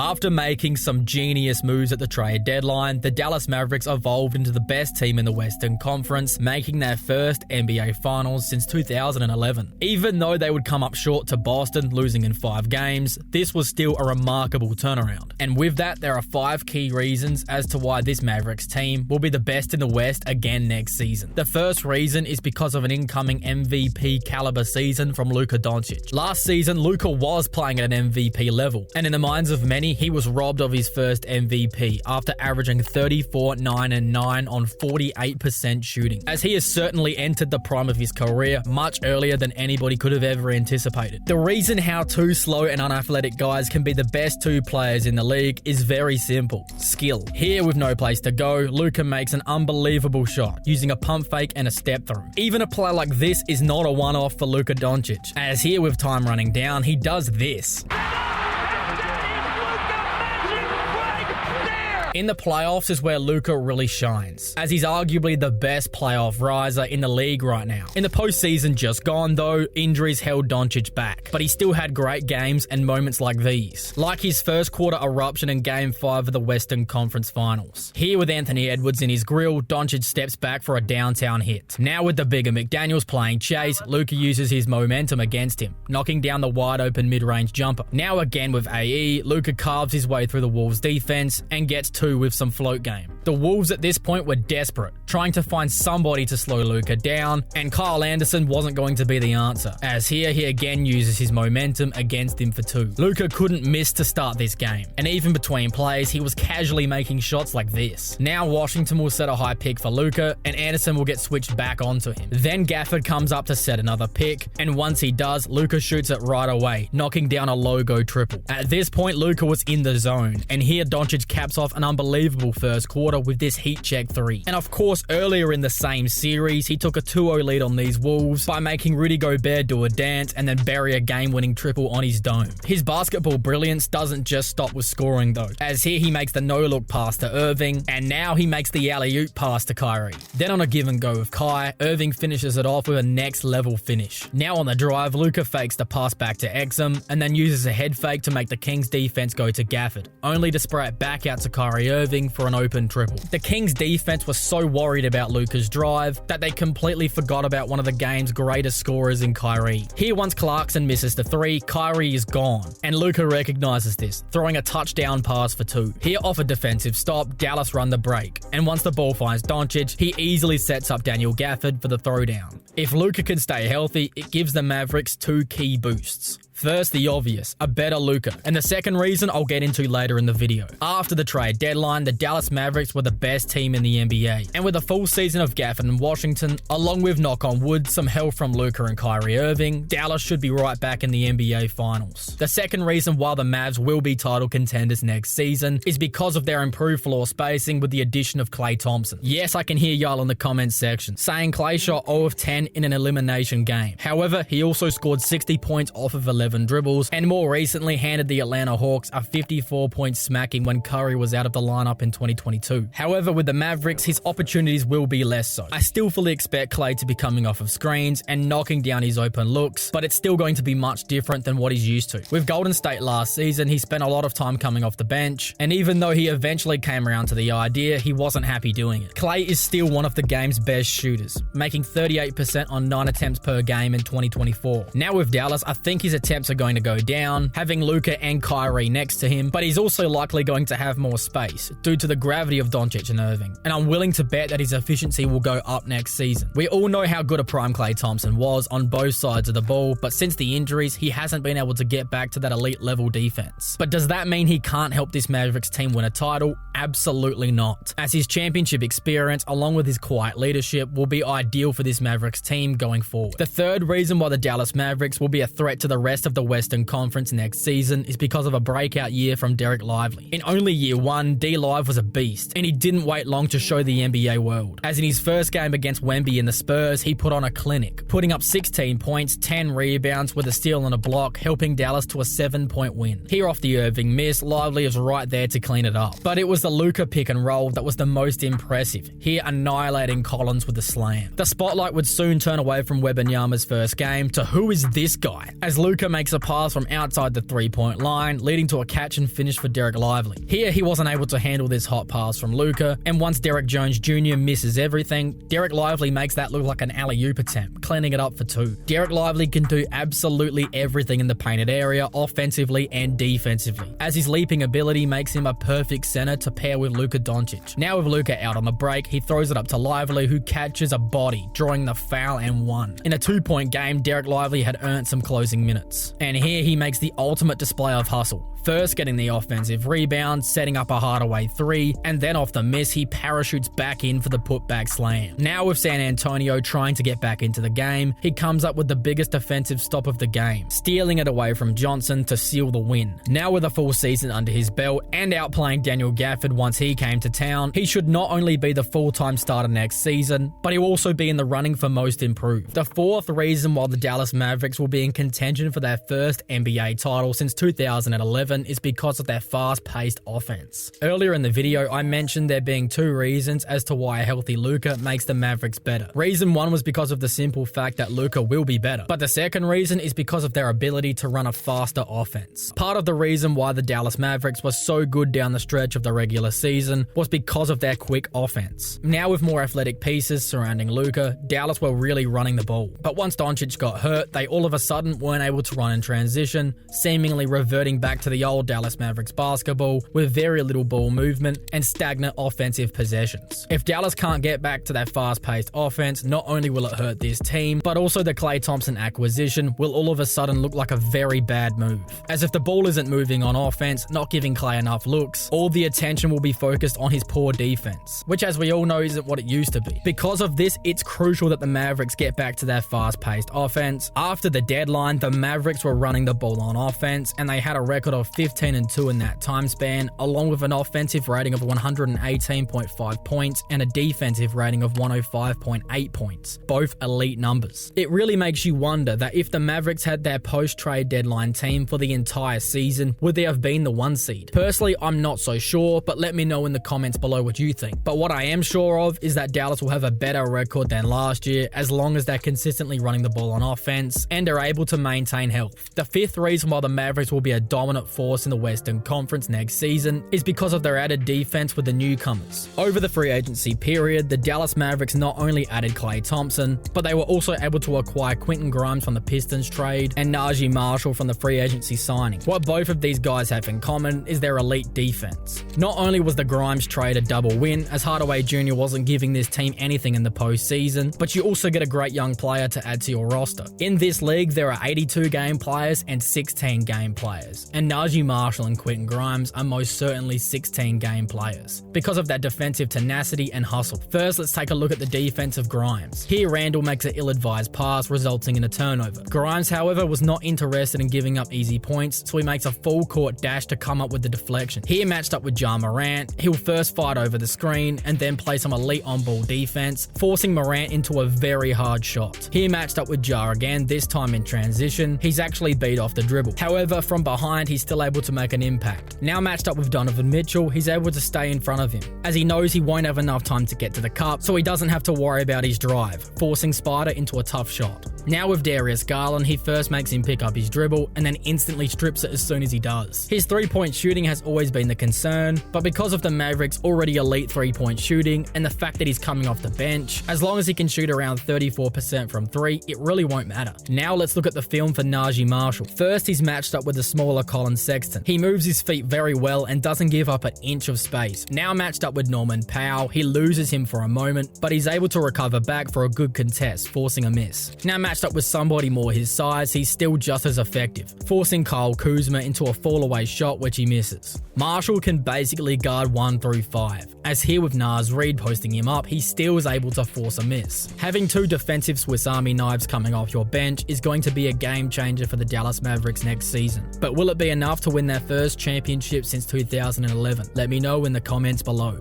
After making some genius moves at the trade deadline, the Dallas Mavericks evolved into the best team in the Western Conference, making their first NBA Finals since 2011. Even though they would come up short to Boston, losing in 5 games, this was still a remarkable turnaround. And with that, there are 5 key reasons as to why this Mavericks team will be the best in the West again next season. The first reason is because of an incoming MVP caliber season from Luka Doncic. Last season, Luka was playing at an MVP level, and in the minds of many, he was robbed of his first MVP after averaging 34, 9, and 9 on 48% shooting, as he has certainly entered the prime of his career much earlier than anybody could have ever anticipated. The reason how 2 slow and unathletic guys can be the best 2 players in the league is very simple: skill. Here, with no place to go, Luka makes an unbelievable shot using a pump fake and a step through. Even a play like this is not a one-off for Luka Doncic, as here with time running down, he does this. In the playoffs is where Luka really shines, as he's arguably the best playoff riser in the league right now. In the postseason just gone though, injuries held Doncic back, but he still had great games and moments like these, like his first quarter eruption in Game 5 of the Western Conference Finals. Here with Anthony Edwards in his grill, Doncic steps back for a downtown hit. Now with the bigger McDaniels playing chase, Luka uses his momentum against him, knocking down the wide open mid-range jumper. Now again with AE, Luka carves his way through the Wolves defense and gets 2 with some float game. The Wolves at this point were desperate, trying to find somebody to slow Luka down, and Kyle Anderson wasn't going to be the answer, as here he again uses his momentum against him for 2. Luka couldn't miss to start this game, and even between plays, he was casually making shots like this. Now Washington will set a high pick for Luka, and Anderson will get switched back onto him. Then Gafford comes up to set another pick, and once he does, Luka shoots it right away, knocking down a logo triple. At this point, Luka was in the zone, and here Doncic caps off an unbelievable first quarter with this heat check 3. And of course, earlier in the same series, he took a 2-0 lead on these Wolves by making Rudy Gobert do a dance and then bury a game-winning triple on his dome. His basketball brilliance doesn't just stop with scoring though, as here he makes the no-look pass to Irving, and now he makes the alley-oop pass to Kyrie. Then on a give and go with Kai, Irving finishes it off with a next-level finish. Now on the drive, Luka fakes the pass back to Exum, and then uses a head fake to make the Kings defense go to Gafford, only to spray it back out to Kyrie Irving for an open triple. The Kings defense was so worried about Luka's drive that they completely forgot about one of the game's greatest scorers in Kyrie. Here once Clarkson misses the 3, Kyrie is gone, and Luka recognizes this, throwing a touchdown pass for 2. Here off a defensive stop, Dallas run the break, and once the ball finds Doncic, he easily sets up Daniel Gafford for the throwdown. If Luka can stay healthy, it gives the Mavericks 2 key boosts. First, the obvious, a better Luka. And the second reason I'll get into later in the video. After the trade deadline, the Dallas Mavericks were the best team in the NBA. And with a full season of Gafford and Washington, along with, knock on wood, some help from Luka and Kyrie Irving, Dallas should be right back in the NBA Finals. The second reason why the Mavs will be title contenders next season is because of their improved floor spacing with the addition of Klay Thompson. Yes, I can hear y'all in the comments section saying Klay shot 0 of 10 in an elimination game. However, he also scored 60 points off of 11 dribbles, and more recently handed the Atlanta Hawks a 54-point smacking when Curry was out of the lineup in 2022. However, with the Mavericks, his opportunities will be less so. I still fully expect Klay to be coming off of screens and knocking down his open looks, but it's still going to be much different than what he's used to. With Golden State last season, he spent a lot of time coming off the bench, and even though he eventually came around to the idea, he wasn't happy doing it. Klay is still one of the game's best shooters, making 38% on 9 attempts per game in 2024. Now with Dallas, I think his attempts are going to go down, having Luka and Kyrie next to him, but he's also likely going to have more space due to the gravity of Doncic and Irving, and I'm willing to bet that his efficiency will go up next season. We all know how good a prime Klay Thompson was on both sides of the ball, but since the injuries, he hasn't been able to get back to that elite level defense. But does that mean he can't help this Mavericks team win a title? Absolutely not, as his championship experience along with his quiet leadership will be ideal for this Mavericks team going forward. The third reason why the Dallas Mavericks will be a threat to the rest of the Western Conference next season is because of a breakout year from Derek Lively. In only year 1, D-Live was a beast, and he didn't wait long to show the NBA world, as in his first game against Wemby and the Spurs, he put on a clinic, putting up 16 points, 10 rebounds with a steal and a block, helping Dallas to a 7-point win. Here off the Irving miss, Lively is right there to clean it up, but it was the Luka pick and roll that was the most impressive, here annihilating Collins with a slam. The spotlight would soon turn away from Wembanyama's first game to who is this guy, as Luka makes a pass from outside the three-point line, leading to a catch and finish for Derek Lively. Here, he wasn't able to handle this hot pass from Luka, and once Derek Jones Jr. misses everything, Derek Lively makes that look like an alley-oop attempt, cleaning it up for two. Derek Lively can do absolutely everything in the painted area, offensively and defensively, as his leaping ability makes him a perfect center to pair with Luka Doncic. Now with Luka out on the break, he throws it up to Lively, who catches a body, drawing the foul and one. In a 2-point game, Derek Lively had earned some closing minutes, and here he makes the ultimate display of hustle. First getting the offensive rebound, setting up a hardaway three, and then off the miss, he parachutes back in for the putback slam. Now with San Antonio trying to get back into the game, he comes up with the biggest defensive stop of the game, stealing it away from Johnson to seal the win. Now with a full season under his belt and outplaying Daniel Gafford once he came to town, he should not only be the full-time starter next season, but he'll also be in the running for most improved. The fourth reason why the Dallas Mavericks will be in contention for their first NBA title since 2011 is because of their fast-paced offense. Earlier in the video, I mentioned there being two reasons as to why a healthy Luka makes the Mavericks better. Reason one was because of the simple fact that Luka will be better, but the second reason is because of their ability to run a faster offense. Part of the reason why the Dallas Mavericks were so good down the stretch of the regular season was because of their quick offense. Now with more athletic pieces surrounding Luka, Dallas were really running the ball, but once Doncic got hurt, they all of a sudden weren't able to run in transition, seemingly reverting back to the old Dallas Mavericks basketball with very little ball movement and stagnant offensive possessions. If Dallas can't get back to that fast-paced offense, not only will it hurt this team, but also the Klay Thompson acquisition will all of a sudden look like a very bad move. As if the ball isn't moving on offense, not giving Klay enough looks, all the attention will be focused on his poor defense, which as we all know isn't what it used to be. Because of this, it's crucial that the Mavericks get back to their fast-paced offense. After the deadline, the Mavericks were running the ball on offense, and they had a record of 15-2 in that time span, along with an offensive rating of 118.5 points and a defensive rating of 105.8 points, both elite numbers. It really makes you wonder that if the Mavericks had their post-trade deadline team for the entire season, would they have been the 1 seed? Personally, I'm not so sure, but let me know in the comments below what you think. But what I am sure of is that Dallas will have a better record than last year as long as they're consistently running the ball on offense and are able to maintain health. The fifth reason why the Mavericks will be a dominant force in the Western Conference next season is because of their added defense with the newcomers. Over the free agency period, the Dallas Mavericks not only added Klay Thompson, but they were also able to acquire Quentin Grimes from the Pistons trade and Najee Marshall from the free agency signing. What both of these guys have in common is their elite defense. Not only was the Grimes trade a double win, as Hardaway Jr. wasn't giving this team anything in the postseason, but you also get a great young player to add to your roster. In this league, there are 82 game players and 16 game players, and Najee Marshall and Quentin Grimes are most certainly 16 game players because of that defensive tenacity and hustle. First, let's take a look at the defense of Grimes. Here, Randall makes an ill-advised pass, resulting in a turnover. Grimes, however, was not interested in giving up easy points, so he makes a full-court dash to come up with the deflection. Here, matched up with Ja Morant, he'll first fight over the screen and then play some elite on-ball defense, forcing Morant into a very hard shot. Here, matched up with Ja again, this time in transition, he's actually beat off the dribble. However, from behind, he's still able to make an impact. Now matched up with Donovan Mitchell, he's able to stay in front of him, as he knows he won't have enough time to get to the cup, so he doesn't have to worry about his drive, forcing Spider into a tough shot. Now with Darius Garland, he first makes him pick up his dribble and then instantly strips it as soon as he does. His three-point shooting has always been the concern, but because of the Mavericks' already elite three-point shooting and the fact that he's coming off the bench, as long as he can shoot around 34% from three, it really won't matter. Now let's look at the film for Najee Marshall. First, he's matched up with the smaller Colin Sexton. He moves his feet very well and doesn't give up an inch of space. Now matched up with Norman Powell, he loses him for a moment, but he's able to recover back for a good contest, forcing a miss. Now matched up with somebody more his size, he's still just as effective, forcing Kyle Kuzma into a fall-away shot which he misses. Marshall can basically guard 1 through 5, as here with Naz Reid posting him up, he still is able to force a miss. Having two defensive Swiss Army knives coming off your bench is going to be a game changer for the Dallas Mavericks next season. But will it be enough to win their first championship since 2011? Let me know in the comments below.